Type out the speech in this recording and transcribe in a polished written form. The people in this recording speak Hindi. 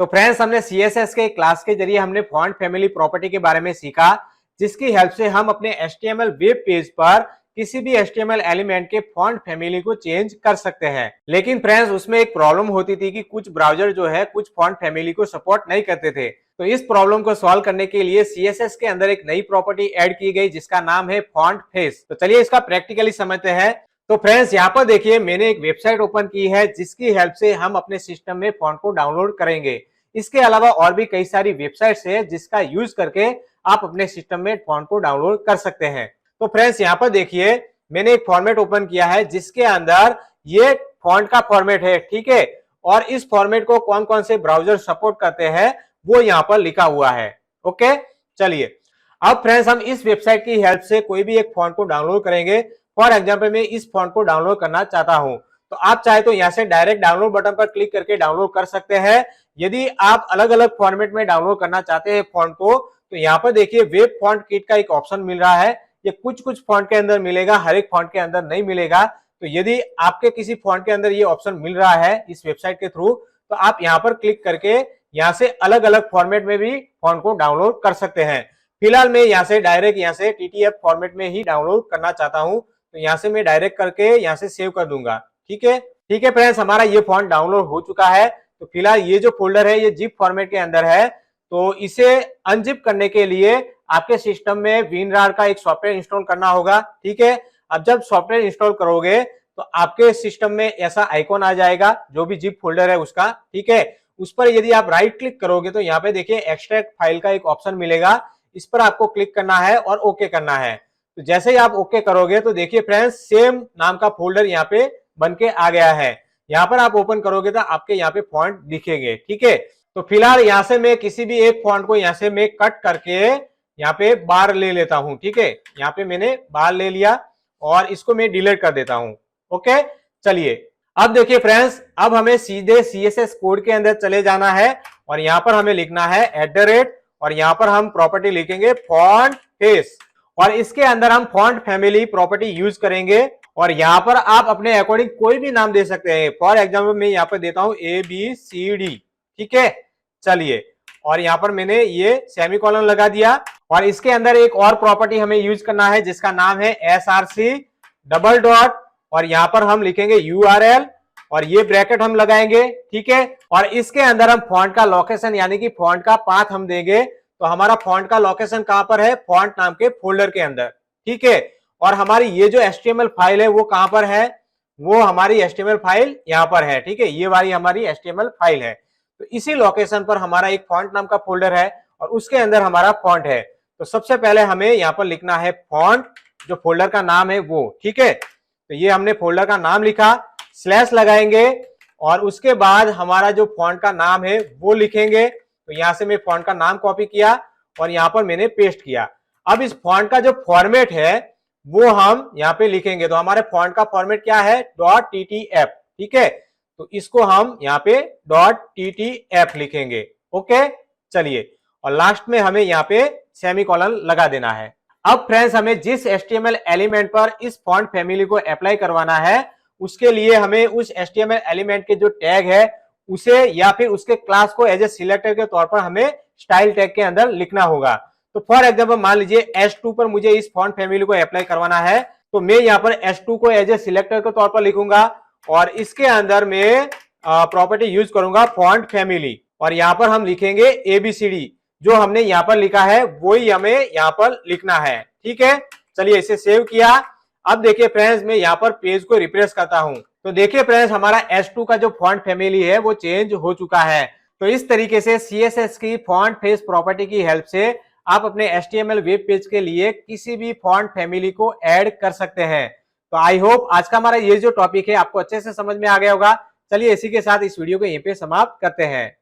तो फ्रेंड्स, हमने CSS के क्लास के जरिए हमने फॉन्ट फैमिली प्रॉपर्टी के बारे में सीखा, जिसकी हेल्प से हम अपने HTML वेब पेज पर किसी भी HTML एलिमेंट के फॉन्ट फैमिली को चेंज कर सकते हैं। लेकिन फ्रेंड्स, उसमें एक प्रॉब्लम होती थी कि कुछ ब्राउजर जो है कुछ फॉन्ट फैमिली को सपोर्ट नहीं करते थे। तो इस प्रॉब्लम को सॉल्व करने के लिए CSS के अंदर एक नई प्रॉपर्टी ऐड की गई, जिसका नाम है फॉन्ट फेस। तो चलिए इसका प्रैक्टिकली समझते हैं। तो फ्रेंड्स, यहाँ पर देखिए मैंने एक वेबसाइट ओपन की है, जिसकी हेल्प से हम अपने सिस्टम में फॉन्ट को डाउनलोड करेंगे। इसके अलावा और भी कई सारी वेबसाइट्स है, जिसका यूज करके आप अपने सिस्टम में फॉन्ट को डाउनलोड कर सकते हैं। तो फ्रेंड्स, यहाँ पर देखिए मैंने एक फॉर्मेट ओपन किया है, जिसके अंदर ये फॉन्ट का फॉर्मेट है, ठीक है। और इस फॉर्मेट को कौन कौन से ब्राउजर सपोर्ट करते हैं वो यहाँ पर लिखा हुआ है। ओके, चलिए अब फ्रेंड्स, हम इस वेबसाइट की हेल्प से कोई भी एक फॉन्ट को डाउनलोड करेंगे। फॉर एग्जाम्पल, मैं इस फॉन्ट को डाउनलोड करना चाहता हूं, तो आप चाहे तो यहाँ से डायरेक्ट डाउनलोड बटन पर क्लिक करके डाउनलोड कर सकते हैं। यदि आप अलग अलग फॉर्मेट में डाउनलोड करना चाहते हैं फॉन्ट को, तो यहाँ पर देखिए वेब फॉन्ट किट का एक ऑप्शन मिल रहा है। ये कुछ कुछ फॉन्ट के अंदर मिलेगा, हर एक फॉन्ट के अंदर नहीं मिलेगा। तो यदि आपके किसी फॉन्ट के अंदर ये ऑप्शन मिल रहा है इस वेबसाइट के थ्रू, तो आप यहाँ पर क्लिक करके यहाँ से अलग अलग फॉर्मेट में भी फॉन्ट को डाउनलोड कर सकते हैं। फिलहाल मैं यहाँ से डायरेक्ट यहाँ से TTF फॉर्मेट में ही डाउनलोड करना चाहता हूँ, तो यहाँ से मैं डायरेक्ट करके यहाँ से सेव कर दूंगा। ठीक है फ्रेंड्स, हमारा ये फॉन्ट डाउनलोड हो चुका है। तो फिलहाल ये जो फोल्डर है ये जिप फॉर्मेट के अंदर है। तो इसे अनजिप करने के लिए आपके सिस्टम में WinRAR का एक सॉफ्टवेयर इंस्टॉल करना होगा। ठीक है, अब जब सॉफ्टवेयर इंस्टॉल करोगे तो आपके सिस्टम में ऐसा आइकॉन आ जाएगा, जो भी जिप फोल्डर है उसका। ठीक है, उस पर यदि आप राइट क्लिक करोगे तो यहाँ पे देखिए एक्सट्रैक्ट फाइल का एक ऑप्शन मिलेगा। इस पर आपको क्लिक करना है और ओके करना है। तो जैसे ही आप ओके करोगे तो देखिए फ्रेंड्स, सेम नाम का फोल्डर यहाँ पे बन के आ गया है। यहाँ पर आप ओपन करोगे तो आपके यहाँ पे फॉन्ट दिखेंगे। ठीक है, तो फिलहाल यहाँ से मैं किसी भी एक फॉन्ट को यहाँ से मैं कट करके यहाँ पे बार ले लेता हूँ। ठीक है, यहाँ पे मैंने बार ले लिया और इसको मैं डिलीट कर देता हूँ। ओके, चलिए अब देखिए फ्रेंड्स, अब हमें सीधे CSS कोड के अंदर चले जाना है और यहाँ पर हमें लिखना है @ और यहाँ पर हम प्रॉपर्टी लिखेंगे फॉन्ट फेस और इसके अंदर हम फॉन्ट फैमिली प्रॉपर्टी यूज करेंगे। और यहाँ पर आप अपने अकॉर्डिंग कोई भी नाम दे सकते हैं। फॉर एग्जाम्पल मैं यहाँ पर देता हूँ ABCD। ठीक है, चलिए, और यहाँ पर मैंने ये सेमीकोलन लगा दिया और इसके अंदर एक और प्रॉपर्टी हमें यूज करना है, जिसका नाम है SRC डबल डॉट और यहाँ पर हम लिखेंगे URL और ये ब्रैकेट हम लगाएंगे। ठीक है, और इसके अंदर हम फॉन्ट का लोकेशन यानी कि फॉन्ट का पाथ हम देंगे। तो हमारा फॉन्ट का लोकेशन कहां पर है? फॉन्ट नाम के फोल्डर के अंदर। ठीक है, और हमारी ये जो HTML फाइल है वो कहां पर है? वो हमारी HTML फाइल यहाँ पर है। ठीक है, ये वाली हमारी HTML फाइल है। तो इसी लोकेशन पर हमारा एक फॉन्ट नाम का फोल्डर है और उसके अंदर हमारा फॉन्ट है। तो सबसे पहले हमें यहाँ पर लिखना है फॉन्ट, जो फोल्डर का नाम है वो। ठीक है, तो ये हमने फोल्डर का नाम लिखा, स्लैश लगाएंगे और उसके बाद हमारा जो फॉन्ट का नाम है वो लिखेंगे। तो यहां से मैं फॉन्ट का नाम कॉपी किया और यहां पर मैंने पेस्ट किया। अब इस फॉन्ट का जो फॉर्मेट है वो हम यहाँ पे लिखेंगे। तो हमारे फॉन्ट का फॉर्मेट क्या है? .ttf। ठीक है, तो इसको हम यहाँ पे .ttf लिखेंगे। ओके, चलिए, और लास्ट में हमें यहाँ पे सेमीकोलन लगा देना है। अब फ्रेंड्स, हमें जिस HTML एलिमेंट पर इस फॉन्ट फैमिली को अप्लाई करवाना है उसके लिए हमें उस HTML एलिमेंट के जो टैग है उसे या फिर उसके क्लास को एज ए सिलेक्टर के तौर पर हमें स्टाइल टैग के अंदर लिखना होगा। तो फॉर एग्जांपल मान लीजिए S2 पर मुझे इस फॉन्ट फैमिली को अप्लाई करवाना है, तो मैं यहाँ पर S2 को एज ए सिलेक्टर के तौर पर लिखूंगा और इसके अंदर मैं प्रॉपर्टी यूज करूंगा फॉन्ट फैमिली और यहाँ पर हम लिखेंगे ABCD। जो हमने यहाँ पर लिखा है वही हमें यहाँ पर लिखना है। ठीक है, चलिए इसे सेव किया। अब देखिए फ्रेंड्स, मैं यहाँ पर पेज को रिफ्रेश करता हूँ तो देखिए फ्रेंड्स, हमारा S2 का जो फॉन्ट फैमिली है वो चेंज हो चुका है। तो इस तरीके से CSS की फॉन्ट फेस प्रॉपर्टी की हेल्प से आप अपने HTML वेब पेज के लिए किसी भी फॉन्ट फैमिली को ऐड कर सकते हैं। तो आई होप आज का हमारा ये जो टॉपिक है आपको अच्छे से समझ में आ गया होगा। चलिए इसी के साथ इस वीडियो को यहीं पे समाप्त करते हैं।